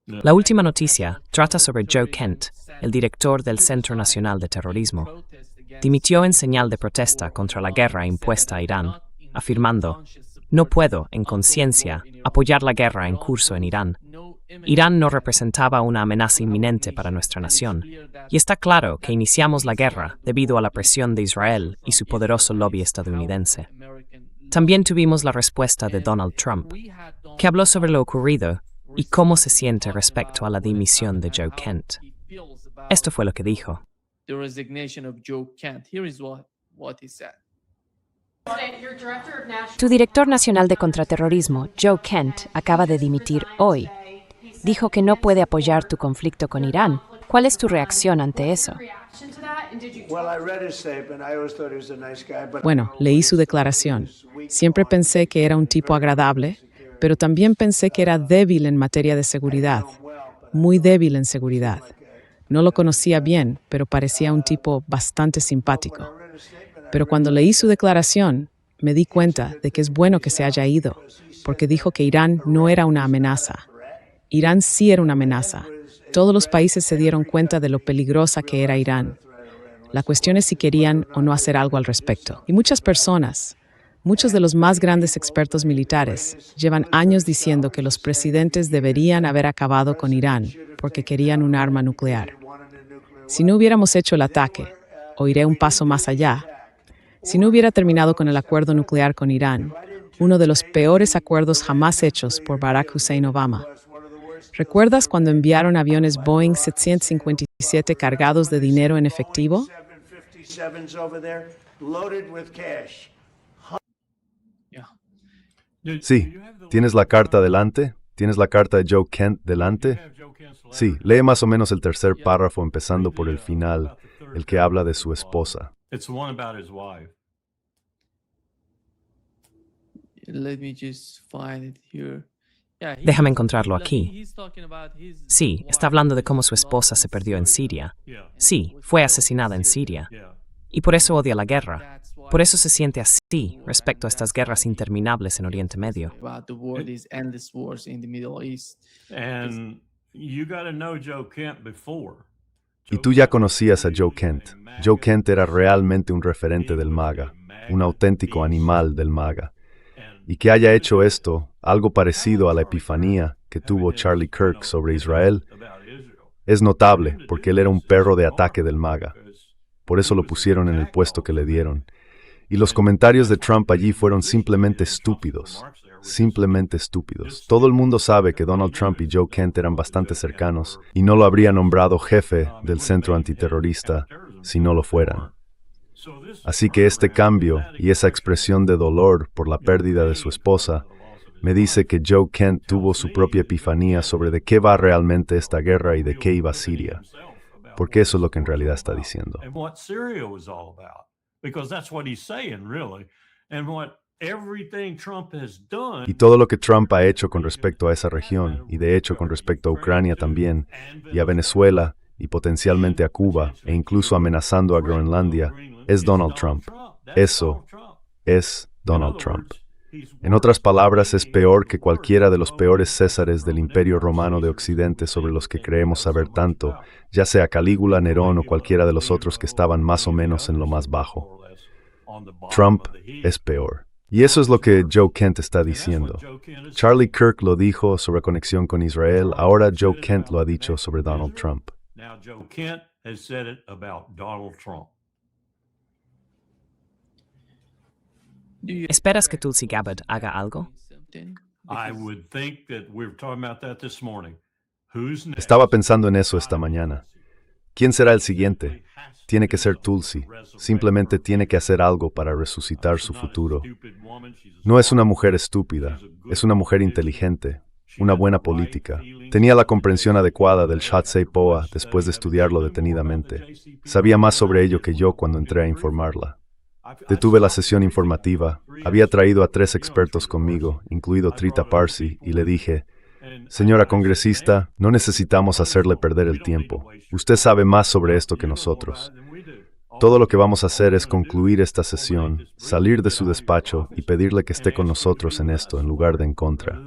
La última noticia trata sobre Joe Kent, el director del Centro Nacional de Terrorismo. Dimitió en señal de protesta contra la guerra impuesta a Irán, afirmando: "No puedo, en conciencia, apoyar la guerra en curso en Irán. Irán no representaba una amenaza inminente para nuestra nación, y está claro que iniciamos la guerra debido a la presión de Israel y su poderoso lobby estadounidense". También tuvimos la respuesta de Donald Trump, que habló sobre lo ocurrido y cómo se siente respecto a la dimisión de Joe Kent. Esto fue lo que dijo. Tu director nacional de contraterrorismo, Joe Kent, acaba de dimitir hoy. Dijo que no puede apoyar tu conflicto con Irán. ¿Cuál es tu reacción ante eso? Bueno, leí su declaración. Siempre pensé que era un tipo agradable, pero también pensé que era débil en materia de seguridad. Muy débil en seguridad. No lo conocía bien, pero parecía un tipo bastante simpático. Pero cuando leí su declaración, me di cuenta de que es bueno que se haya ido, porque dijo que Irán no era una amenaza. Irán sí era una amenaza. Todos los países se dieron cuenta de lo peligrosa que era Irán. La cuestión es si querían o no hacer algo al respecto. Y muchas personas, muchos de los más grandes expertos militares, llevan años diciendo que los presidentes deberían haber acabado con Irán porque querían un arma nuclear. Si no hubiéramos hecho el ataque, o iré un paso más allá, si no hubiera terminado con el acuerdo nuclear con Irán, uno de los peores acuerdos jamás hechos por Barack Hussein Obama. ¿Recuerdas cuando enviaron aviones Boeing 757 cargados de dinero en efectivo? Sí. ¿Tienes la carta delante? ¿Tienes la carta de Joe Kent delante? Sí, lee más o menos el tercer párrafo empezando por el final, el que habla de su esposa. Déjame encontrarlo aquí. Sí, está hablando de cómo su esposa se perdió en Siria. Sí, fue asesinada en Siria. Y por eso odia la guerra. Por eso se siente así respecto a estas guerras interminables en Oriente Medio. Y tú ya conocías a Joe Kent. Joe Kent era realmente un referente del MAGA, un auténtico animal del MAGA. Y que haya hecho esto, algo parecido a la epifanía que tuvo Charlie Kirk sobre Israel, es notable porque él era un perro de ataque del MAGA. Por eso lo pusieron en el puesto que le dieron. Y los comentarios de Trump allí fueron simplemente estúpidos. Simplemente estúpidos. Todo el mundo sabe que Donald Trump y Joe Kent eran bastante cercanos y no lo habría nombrado jefe del centro antiterrorista si no lo fueran. Así que este cambio y esa expresión de dolor por la pérdida de su esposa me dice que Joe Kent tuvo su propia epifanía sobre de qué va realmente esta guerra y de qué iba Siria. Porque eso es lo que en realidad está diciendo. Y todo lo que Trump ha hecho con respecto a esa región, y de hecho con respecto a Ucrania también, y a Venezuela, y potencialmente a Cuba, e incluso amenazando a Groenlandia, es Donald Trump. Eso es Donald Trump. En otras palabras, es peor que cualquiera de los peores césares del Imperio Romano de Occidente sobre los que creemos saber tanto, ya sea Calígula, Nerón o cualquiera de los otros que estaban más o menos en lo más bajo. Trump es peor. Y eso es lo que Joe Kent está diciendo. Charlie Kirk lo dijo sobre conexión con Israel, ahora Joe Kent lo ha dicho sobre Donald Trump. ¿Esperas que Tulsi Gabbard haga algo? Estaba pensando en eso esta mañana. ¿Quién será el siguiente? Tiene que ser Tulsi. Simplemente tiene que hacer algo para resucitar su futuro. No es una mujer estúpida, es una mujer inteligente, una buena política. Tenía la comprensión adecuada del Shatsei Poa después de estudiarlo detenidamente. Sabía más sobre ello que yo cuando entré a informarla. Detuve la sesión informativa, había traído a 3 expertos conmigo, incluido Trita Parsi, y le dije: señora congresista, no necesitamos hacerle perder el tiempo. Usted sabe más sobre esto que nosotros. Todo lo que vamos a hacer es concluir esta sesión, salir de su despacho y pedirle que esté con nosotros en esto en lugar de en contra.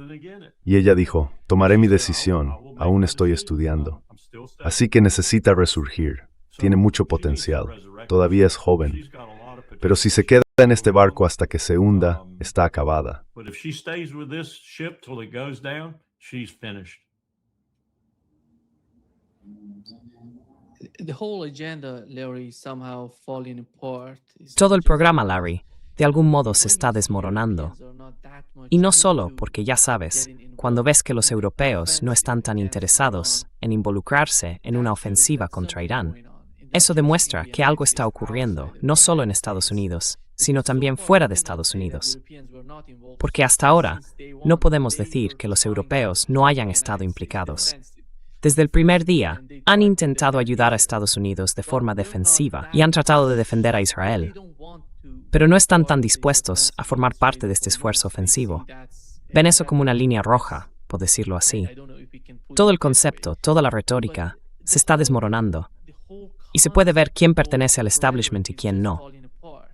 Y ella dijo, tomaré mi decisión, aún estoy estudiando. Así que necesita resurgir, tiene mucho potencial, todavía es joven. Pero si se queda en este barco hasta que se hunda, está acabada. Todo el programa, Larry, de algún modo se está desmoronando. Y no solo porque, ya sabes, cuando ves que los europeos no están tan interesados en involucrarse en una ofensiva contra Irán, eso demuestra que algo está ocurriendo, no solo en Estados Unidos, sino también fuera de Estados Unidos. Porque hasta ahora no podemos decir que los europeos no hayan estado implicados. Desde el primer día, han intentado ayudar a Estados Unidos de forma defensiva y han tratado de defender a Israel. Pero no están tan dispuestos a formar parte de este esfuerzo ofensivo. Ven eso como una línea roja, por decirlo así. Todo el concepto, toda la retórica, se está desmoronando. Y se puede ver quién pertenece al establishment y quién no.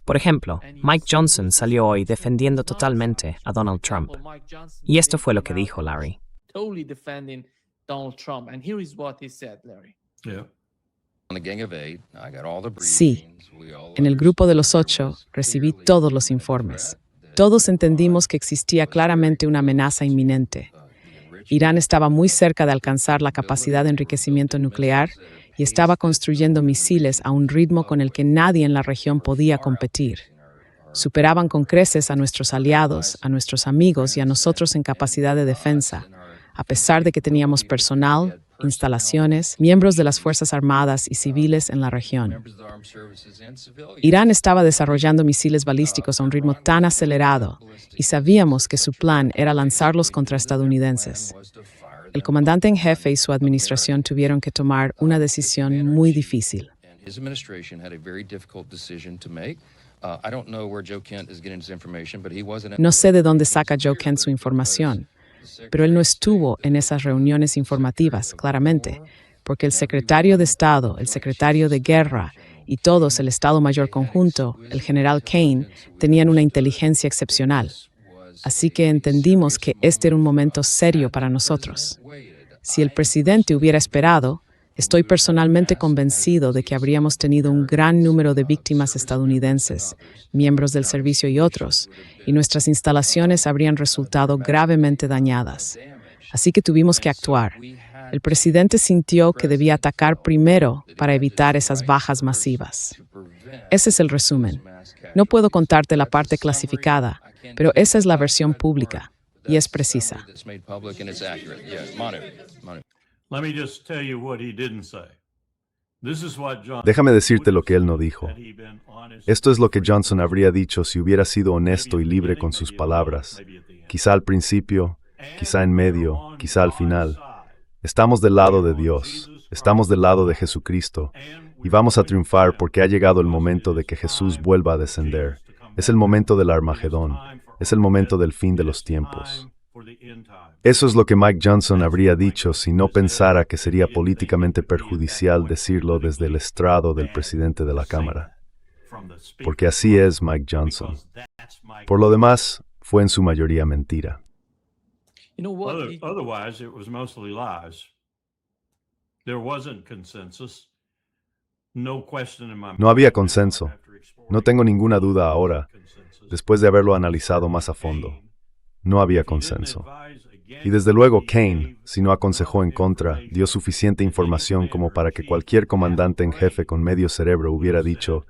Por ejemplo, Mike Johnson salió hoy defendiendo totalmente a Donald Trump. Y esto fue lo que dijo Larry. Sí, en el grupo de los 8 recibí todos los informes. Todos entendimos que existía claramente una amenaza inminente. Irán estaba muy cerca de alcanzar la capacidad de enriquecimiento nuclear y estaba construyendo misiles a un ritmo con el que nadie en la región podía competir. Superaban con creces a nuestros aliados, a nuestros amigos y a nosotros en capacidad de defensa, a pesar de que teníamos personal, instalaciones, miembros de las Fuerzas Armadas y civiles en la región. Irán estaba desarrollando misiles balísticos a un ritmo tan acelerado y sabíamos que su plan era lanzarlos contra estadounidenses. El comandante en jefe y su administración tuvieron que tomar una decisión muy difícil. No sé de dónde saca Joe Kent su información, pero él no estuvo en esas reuniones informativas, claramente, porque el secretario de Estado, el secretario de Guerra y todos, el Estado Mayor Conjunto, el general Kane, tenían una inteligencia excepcional. Así que entendimos que este era un momento serio para nosotros. Si el presidente hubiera esperado, estoy personalmente convencido de que habríamos tenido un gran número de víctimas estadounidenses, miembros del servicio y otros, y nuestras instalaciones habrían resultado gravemente dañadas. Así que tuvimos que actuar. El presidente sintió que debía atacar primero para evitar esas bajas masivas. Ese es el resumen. No puedo contarte la parte clasificada, pero esa es la versión pública, y es precisa. Déjame decirte lo que él no dijo. Esto es lo que Johnson habría dicho si hubiera sido honesto y libre con sus palabras. Quizá al principio, quizá en medio, quizá al final. Estamos del lado de Dios, estamos del lado de Jesucristo, y vamos a triunfar porque ha llegado el momento de que Jesús vuelva a descender. Es el momento del Armagedón, es el momento del fin de los tiempos. Eso es lo que Mike Johnson habría dicho si no pensara que sería políticamente perjudicial decirlo desde el estrado del presidente de la Cámara. Porque así es Mike Johnson. Por lo demás, fue en su mayoría mentira. Otherwise, it was mostly lies. There wasn't consensus. No question in my mind. No había consenso. No tengo ninguna duda ahora, después de haberlo analizado más a fondo. No había consenso. Y desde luego Kane, si no aconsejó en contra, dio suficiente información como para que cualquier comandante en jefe con medio cerebro hubiera dicho,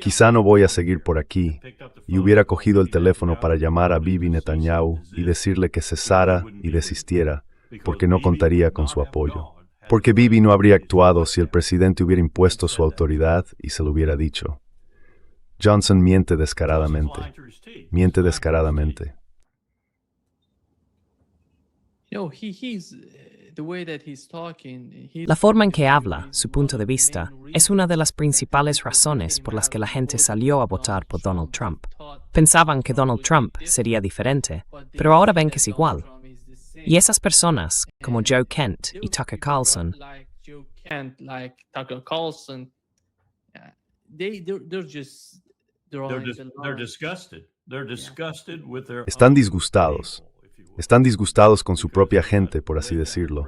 quizá no voy a seguir por aquí, y hubiera cogido el teléfono para llamar a Bibi Netanyahu y decirle que cesara y desistiera, porque no contaría con su apoyo. Porque Bibi no habría actuado si el presidente hubiera impuesto su autoridad y se lo hubiera dicho. Johnson miente descaradamente. Miente descaradamente. La forma en que habla, su punto de vista, es una de las principales razones por las que la gente salió a votar por Donald Trump. Pensaban que Donald Trump sería diferente, pero ahora ven que es igual. Y esas personas, como Joe Kent y Tucker Carlson, They're disgusted. They're disgusted with their Están own disgustados. people, if you will. Están disgustados con su propia gente, por así decirlo,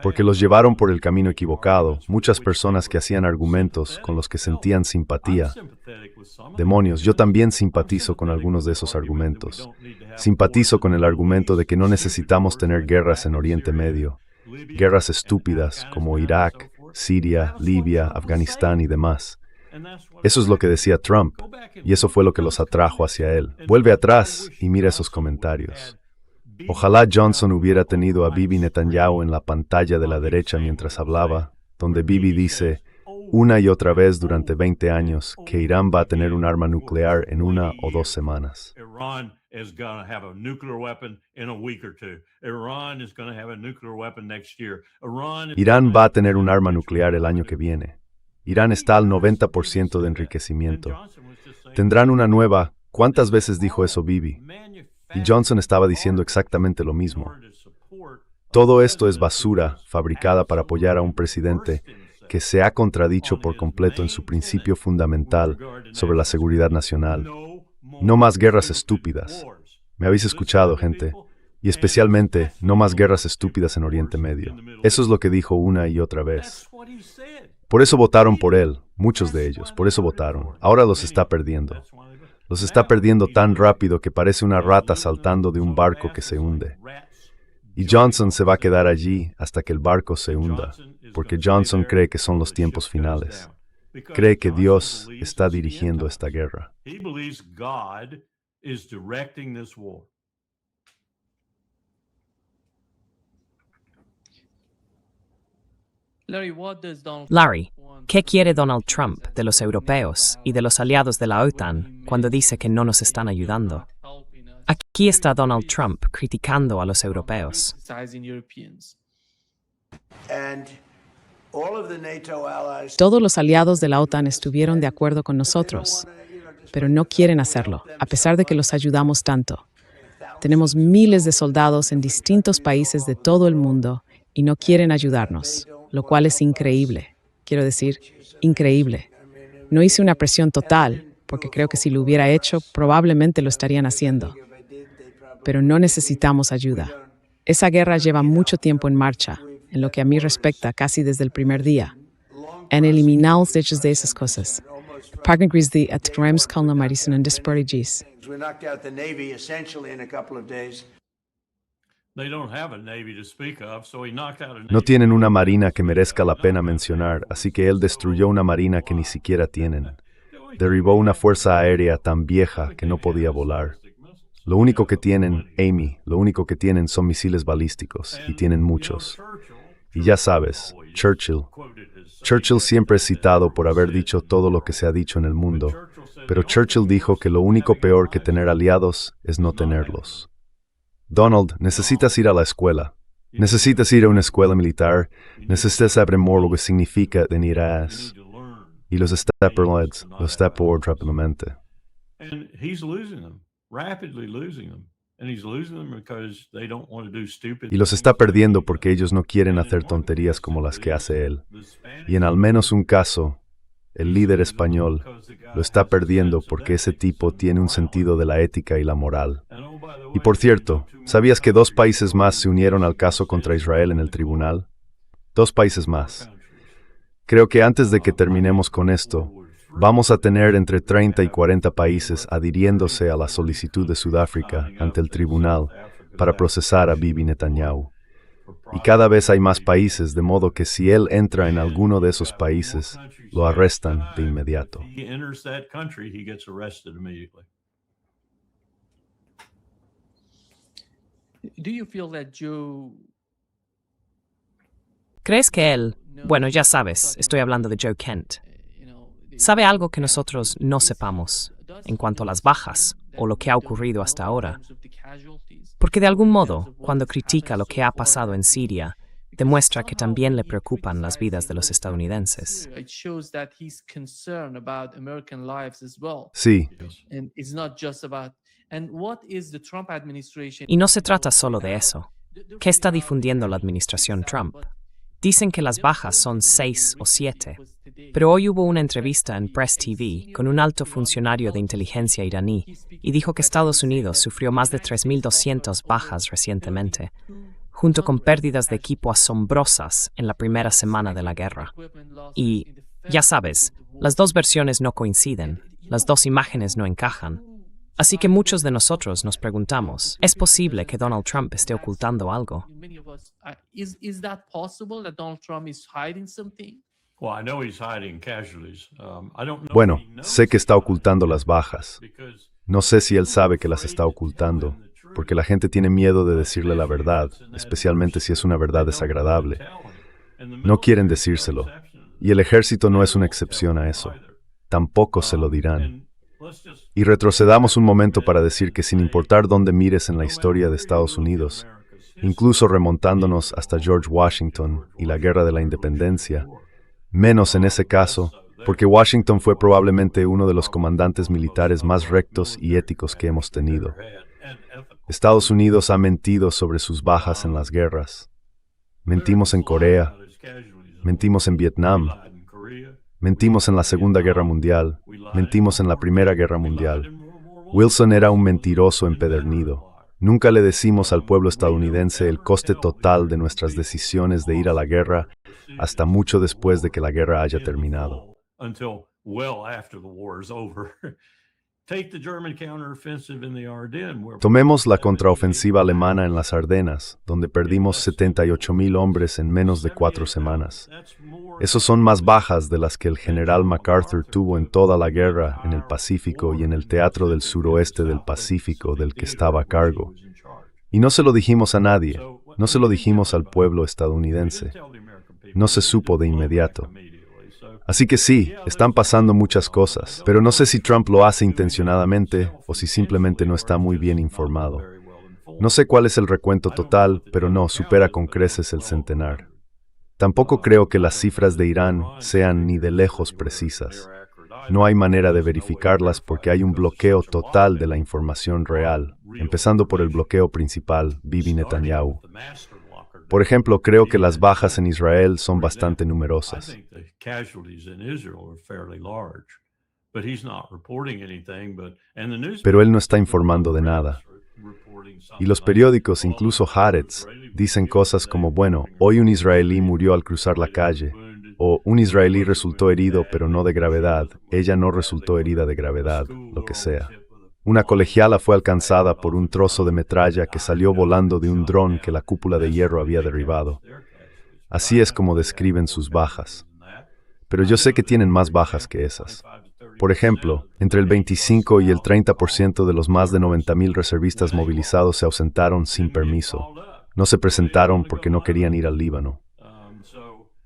porque los llevaron por el camino equivocado, muchas personas que hacían argumentos con los que sentían simpatía. Demonios, yo también simpatizo con algunos de esos argumentos. Simpatizo con el argumento de que no necesitamos tener guerras en Oriente Medio, guerras estúpidas como Irak, Siria, Libia, Afganistán y demás. Eso es lo que decía Trump, y eso fue lo que los atrajo hacia él. Vuelve atrás y mira esos comentarios. Ojalá Johnson hubiera tenido a Bibi Netanyahu en la pantalla de la derecha mientras hablaba, donde Bibi dice una y otra vez durante 20 años que Irán va a tener un arma nuclear en 1 o 2 semanas. Iran is going to have a nuclear weapon in a week or two. Iran is going to have a nuclear weapon next year. Irán va a tener un arma nuclear el año que viene. Irán está al 90% de enriquecimiento. Tendrán una nueva. ¿Cuántas veces dijo eso Bibi? Y Johnson estaba diciendo exactamente lo mismo. Todo esto es basura fabricada para apoyar a un presidente que se ha contradicho por completo en su principio fundamental sobre la seguridad nacional. No más guerras estúpidas. ¿Me habéis escuchado, gente? Y especialmente, no más guerras estúpidas en Oriente Medio. Eso es lo que dijo una y otra vez. Por eso votaron por él, muchos de ellos, por eso votaron. Ahora los está perdiendo. Los está perdiendo tan rápido que parece una rata saltando de un barco que se hunde. Y Johnson se va a quedar allí hasta que el barco se hunda, porque Johnson cree que son los tiempos finales. Cree que Dios está dirigiendo esta guerra. He believes God is directing this war. Larry, ¿qué quiere Donald Trump de los europeos y de los aliados de la OTAN cuando dice que no nos están ayudando? Aquí está Donald Trump criticando a los europeos. Todos los aliados de la OTAN estuvieron de acuerdo con nosotros, pero no quieren hacerlo, a pesar de que los ayudamos tanto. Tenemos miles de soldados en distintos países de todo el mundo y no quieren ayudarnos, lo cual es increíble. Quiero decir, increíble. No hice una presión total, porque creo que si lo hubiera hecho, probablemente lo estarían haciendo. Pero no necesitamos ayuda. Esa guerra lleva mucho tiempo en marcha, en lo que a mí respecta casi desde el primer día. Han eliminado los hechos de esas cosas. Parken gris de atremos con la marisa en desperdigis. We knocked out the Navy essentially in a couple of days. They don't have a navy to speak of, so he knocked out a navy. No tienen una marina que merezca la pena mencionar, así que él destruyó una marina que ni siquiera tienen. Derribó una fuerza aérea tan vieja que no podía volar. Lo único que tienen, Amy, lo único que tienen son misiles balísticos, y tienen muchos. Y ya sabes, Churchill siempre es citado por haber dicho todo lo que se ha dicho en el mundo, pero Churchill dijo que lo único peor que tener aliados es no tenerlos. Donald, necesitas ir a la escuela. Necesitas ir a una escuela militar. Necesitas saber más lo que significa venir a y los está por rápidamente. And he's losing them, rapidly losing them. And he's losing them because they don't want to do stupid Y los está perdiendo porque ellos no quieren hacer tonterías como las que hace él. Y en al menos un caso, el líder español lo está perdiendo porque ese tipo tiene un sentido de la ética y la moral. Y por cierto, ¿sabías que 2 países más se unieron al caso contra Israel en el tribunal? 2 países más. Creo que antes de que terminemos con esto, vamos a tener entre 30 y 40 países adhiriéndose a la solicitud de Sudáfrica ante el tribunal para procesar a Bibi Netanyahu. Y cada vez hay más países, de modo que si él entra en alguno de esos países, lo arrestan de inmediato. He enters that country, he gets arrested immediately. ¿Crees que él, bueno, ya sabes, estoy hablando de Joe Kent, sabe algo que nosotros no sepamos en cuanto a las bajas o lo que ha ocurrido hasta ahora? Porque de algún modo, cuando critica lo que ha pasado en Siria, demuestra que también le preocupan las vidas de los estadounidenses. Sí, Y no se trata solo de eso. ¿Qué está difundiendo la administración Trump? Dicen que las bajas son 6 o 7, pero hoy hubo una entrevista en Press TV con un alto funcionario de inteligencia iraní y dijo que Estados Unidos sufrió más de 3.200 bajas recientemente, junto con pérdidas de equipo asombrosas en la primera semana de la guerra. Y, ya sabes, las dos versiones no coinciden, las dos imágenes no encajan. Así que muchos de nosotros nos preguntamos, ¿es posible que Donald Trump esté ocultando algo? Is that possible that Donald Trump is hiding something? Well, I know he's hiding casualties. I don't know Bueno, if he knows sé que está ocultando las bajas. because No sé si él sabe que las está ocultando, porque la gente tiene miedo de decirle la verdad, especialmente si es una verdad desagradable. No quieren decírselo, y el ejército no es una excepción a eso. Tampoco se lo dirán. Y retrocedamos un momento para decir que sin importar dónde mires en la historia de Estados Unidos, incluso remontándonos hasta George Washington y la Guerra de la Independencia, menos en ese caso, porque Washington fue probablemente uno de los comandantes militares más rectos y éticos que hemos tenido. Estados Unidos ha mentido sobre sus bajas en las guerras. Mentimos en Corea, mentimos en Vietnam, mentimos en la Segunda Guerra Mundial, mentimos en la Primera Guerra Mundial. Wilson era un mentiroso empedernido. Nunca le decimos al pueblo estadounidense el coste total de nuestras decisiones de ir a la guerra hasta mucho después de que la guerra haya terminado. Until well after the war is over. Take the German counteroffensive in the Ardennes, where Tomemos la contraofensiva alemana en las Ardenas, donde perdimos 78,000 hombres en menos de 4 semanas. Esos son más bajas de las que el general MacArthur tuvo en toda la guerra en el Pacífico y en el teatro del suroeste del Pacífico del que estaba a cargo. Y no se lo dijimos a nadie, no se lo dijimos al pueblo estadounidense. No se supo de inmediato. Así que sí, están pasando muchas cosas, pero no sé si Trump lo hace intencionadamente o si simplemente no está muy bien informado. No sé cuál es el recuento total, pero no, supera con creces el centenar. Tampoco creo que las cifras de Irán sean ni de lejos precisas. No hay manera de verificarlas porque hay un bloqueo total de la información real, empezando por el bloqueo principal, Bibi Netanyahu. Por ejemplo, creo que las bajas en Israel son bastante numerosas. Pero él no está informando de nada. Y los periódicos, incluso Haaretz, dicen cosas como, bueno, hoy un israelí murió al cruzar la calle, o un israelí resultó herido pero no de gravedad, ella no resultó herida de gravedad, lo que sea. Una colegiala fue alcanzada por un trozo de metralla que salió volando de un dron que la cúpula de hierro había derribado. Así es como describen sus bajas. Pero yo sé que tienen más bajas que esas. Por ejemplo, entre el 25 y el 30% de los más de 90,000 reservistas movilizados se ausentaron sin permiso. No se presentaron porque no querían ir al Líbano.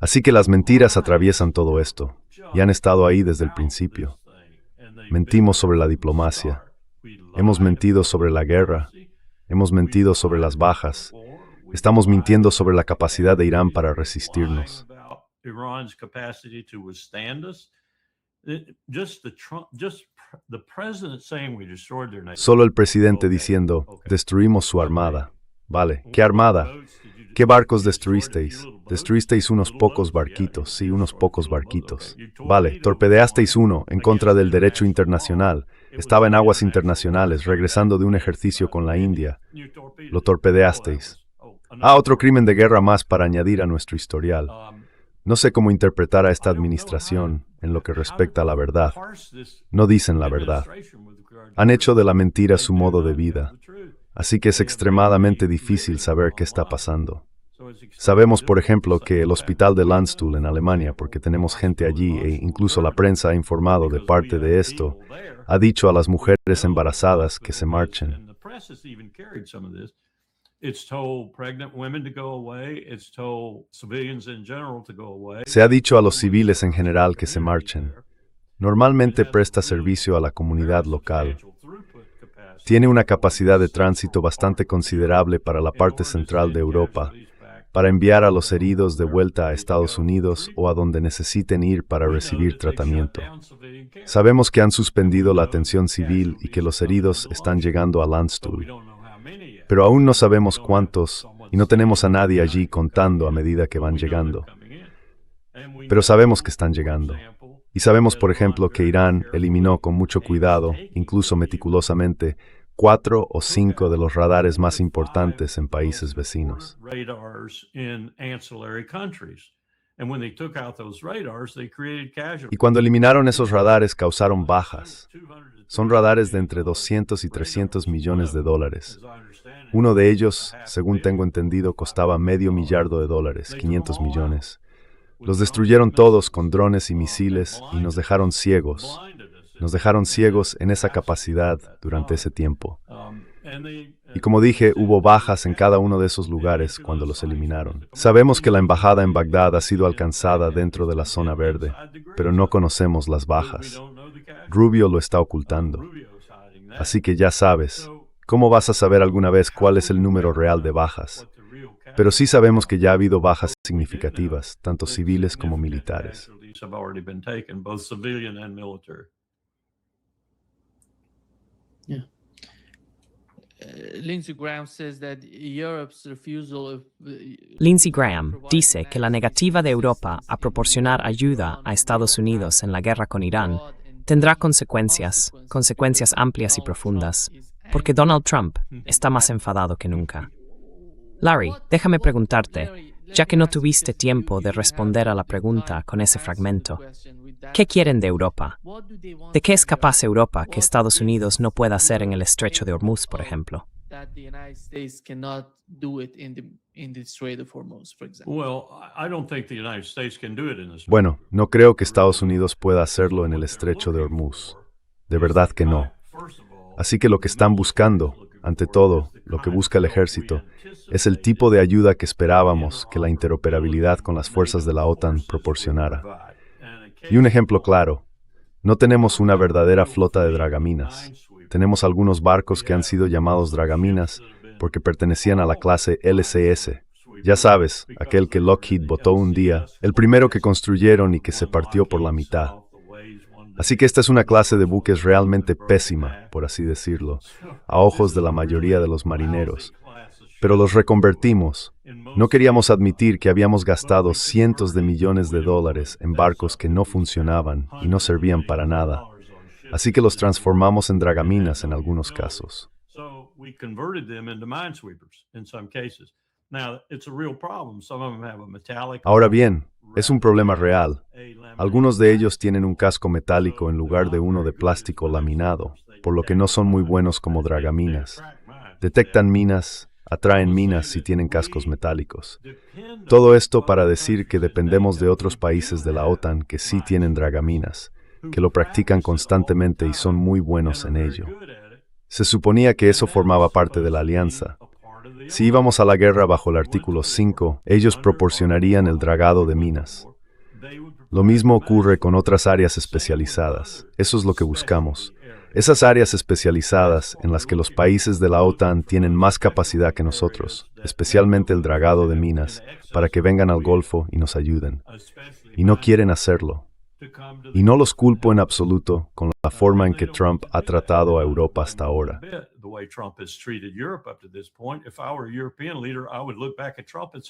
Así que las mentiras atraviesan todo esto, y han estado ahí desde el principio. Mentimos sobre la diplomacia. Hemos mentido sobre la guerra. Hemos mentido sobre las bajas. Estamos mintiendo sobre la capacidad de Irán para resistirnos. Solo el presidente diciendo, destruimos su armada. Vale, ¿qué armada? ¿Qué barcos destruisteis? Destruisteis unos pocos barquitos, sí, unos pocos barquitos. Vale, torpedeasteis uno en contra del derecho internacional. Estaba en aguas internacionales, regresando de un ejercicio con la India. Lo torpedeasteis. Otro crimen de guerra más para añadir a nuestro historial. No sé cómo interpretar a esta administración en lo que respecta a la verdad. No dicen la verdad. Han hecho de la mentira su modo de vida. Así que es extremadamente difícil saber qué está pasando. Sabemos, por ejemplo, que el hospital de Landstuhl en Alemania, porque tenemos gente allí e incluso la prensa ha informado de parte de esto, ha dicho a las mujeres embarazadas que se marchen. Se ha dicho a los civiles en general que se marchen. Normalmente presta servicio a la comunidad local. Tiene una capacidad de tránsito bastante considerable para la parte central de Europa, para enviar a los heridos de vuelta a Estados Unidos o a donde necesiten ir para recibir tratamiento. Sabemos que han suspendido la atención civil y que los heridos están llegando a Landstuhl. Pero aún no sabemos cuántos, y no tenemos a nadie allí contando a medida que van llegando. Pero sabemos que están llegando. Y sabemos, por ejemplo, que Irán eliminó con mucho cuidado, incluso meticulosamente, 4 o 5 de los radares más importantes en países vecinos. Y cuando eliminaron esos radares causaron bajas. Son radares de entre 200 y 300 millones de dólares. Uno de ellos, según tengo entendido, costaba $500 millardos, 500 millones. Los destruyeron todos con drones y misiles y nos dejaron ciegos. Nos dejaron ciegos en esa capacidad durante ese tiempo. Y como dije, hubo bajas en cada uno de esos lugares cuando los eliminaron. Sabemos que la embajada en Bagdad ha sido alcanzada dentro de la zona verde, pero no conocemos las bajas. Rubio lo está ocultando. Así que ya sabes, ¿cómo vas a saber alguna vez cuál es el número real de bajas? Pero sí sabemos que ya ha habido bajas significativas, tanto civiles como militares. Lindsey Graham says that Europe's refusal of Lindsey Graham dice que la negativa de Europa a proporcionar ayuda a Estados Unidos en la guerra con Irán tendrá consecuencias amplias y profundas, porque Donald Trump está más enfadado que nunca. Larry, déjame preguntarte, ya que no tuviste tiempo de responder a la pregunta con ese fragmento, ¿qué quieren de Europa? ¿De qué es capaz Europa que Estados Unidos no pueda hacer en el estrecho de Hormuz, por ejemplo? Bueno, no creo que Estados Unidos pueda hacerlo en el estrecho de Hormuz. De verdad que no. Así que lo que están buscando, ante todo, lo que busca el ejército, es el tipo de ayuda que esperábamos que la interoperabilidad con las fuerzas de la OTAN proporcionara. Y un ejemplo claro, no tenemos una verdadera flota de dragaminas. Tenemos algunos barcos que han sido llamados dragaminas porque pertenecían a la clase LCS. Ya sabes, aquel que Lockheed botó un día, el primero que construyeron y que se partió por la mitad. Así que esta es una clase de buques realmente pésima, por así decirlo, a ojos de la mayoría de los marineros. Pero los reconvertimos. No queríamos admitir que habíamos gastado cientos de millones de dólares en barcos que no funcionaban y no servían para nada. Así que los transformamos en dragaminas en algunos casos. Ahora bien, es un problema real. Algunos de ellos tienen un casco metálico en lugar de uno de plástico laminado, por lo que no son muy buenos como dragaminas. Detectan minas, atraen minas y tienen cascos metálicos. Todo esto para decir que dependemos de otros países de la OTAN que sí tienen dragaminas, que lo practican constantemente y son muy buenos en ello. Se suponía que eso formaba parte de la alianza. Si íbamos a la guerra bajo el artículo 5, ellos proporcionarían el dragado de minas. Lo mismo ocurre con otras áreas especializadas. Eso es lo que buscamos. Esas áreas especializadas en las que los países de la OTAN tienen más capacidad que nosotros, especialmente el dragado de minas, para que vengan al Golfo y nos ayuden. Y no quieren hacerlo. Y no los culpo en absoluto con la forma en que Trump ha tratado a Europa hasta ahora.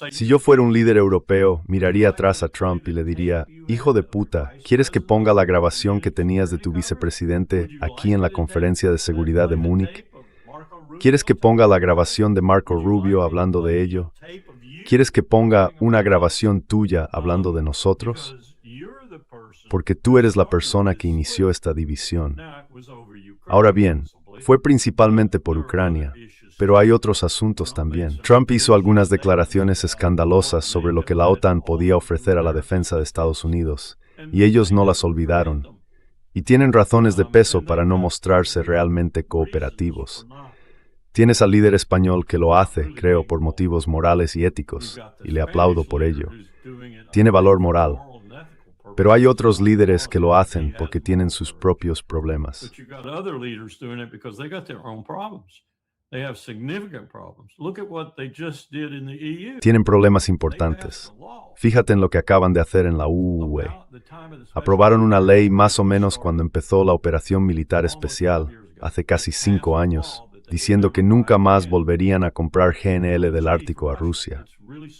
Si yo fuera un líder europeo, miraría atrás a Trump y le diría, hijo de puta, ¿quieres que ponga la grabación que tenías de tu vicepresidente aquí en la conferencia de seguridad de Múnich? ¿Quieres que ponga la grabación de Marco Rubio hablando de ello? ¿Quieres que ponga una grabación tuya hablando de nosotros? Porque tú eres la persona que inició esta división. Ahora bien, fue principalmente por Ucrania, pero hay otros asuntos también. Trump hizo algunas declaraciones escandalosas sobre lo que la OTAN podía ofrecer a la defensa de Estados Unidos, y ellos no las olvidaron. Y tienen razones de peso para no mostrarse realmente cooperativos. Tienes al líder español que lo hace, creo, por motivos morales y éticos, y le aplaudo por ello. Tiene valor moral. Pero hay otros líderes que lo hacen porque tienen sus propios problemas. Tienen problemas importantes. Fíjate en lo que acaban de hacer en la UE. Aprobaron una ley más o menos cuando empezó la operación militar especial, hace casi 5 años, diciendo que nunca más volverían a comprar GNL del Ártico a Rusia.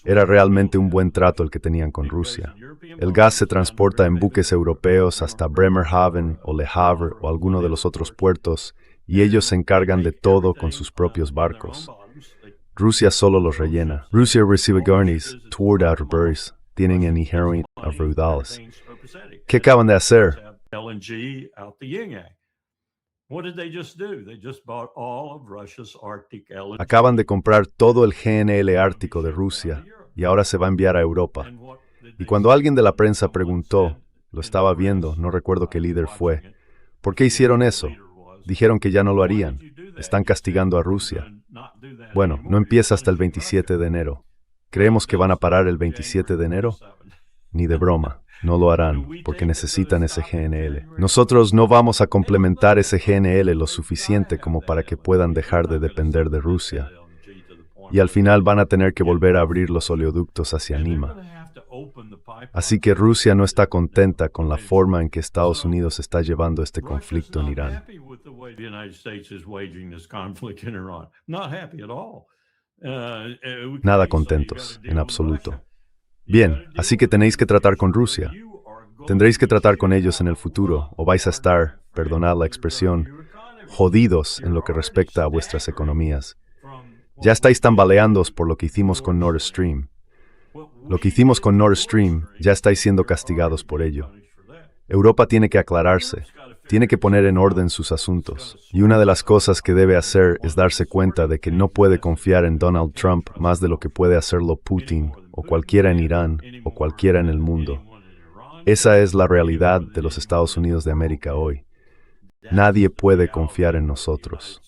Era realmente un buen trato el que tenían con Rusia. El gas se transporta en buques europeos hasta Bremerhaven o Le Havre o alguno de los otros puertos, y ellos se encargan de todo con sus propios barcos. Rusia solo los rellena. Rusia recibe garnis, toward outerburies, tienen en heroin a Vrudales. ¿Qué acaban de hacer? LNG out the yin yang. What did they just do? They just bought all of Russia's Arctic LNG. Acaban de comprar todo el GNL ártico de Rusia y ahora se va a enviar a Europa. Y cuando alguien de la prensa preguntó, lo estaba viendo, no recuerdo qué líder fue, ¿por qué hicieron eso? Dijeron que ya no lo harían. Están castigando a Rusia. Bueno, no empieza hasta el 27 de enero. ¿Creemos que van a parar el 27 de enero? Ni de broma. No lo harán, porque necesitan ese GNL. Nosotros no vamos a complementar ese GNL lo suficiente como para que puedan dejar de depender de Rusia. Y al final van a tener que volver a abrir los oleoductos hacia Lima. Así que Rusia no está contenta con la forma en que Estados Unidos está llevando este conflicto en Irán. Nada contentos, en absoluto. Bien, así que tenéis que tratar con Rusia. Tendréis que tratar con ellos en el futuro, o vais a estar, perdonad la expresión, jodidos en lo que respecta a vuestras economías. Ya estáis tambaleándoos por lo que hicimos con Nord Stream. Lo que hicimos con Nord Stream, ya estáis siendo castigados por ello. Europa tiene que aclararse, tiene que poner en orden sus asuntos. Y una de las cosas que debe hacer es darse cuenta de que no puede confiar en Donald Trump más de lo que puede hacerlo Putin, o cualquiera en Irán, o cualquiera en el mundo. Esa es la realidad de los Estados Unidos de América hoy. Nadie puede confiar en nosotros.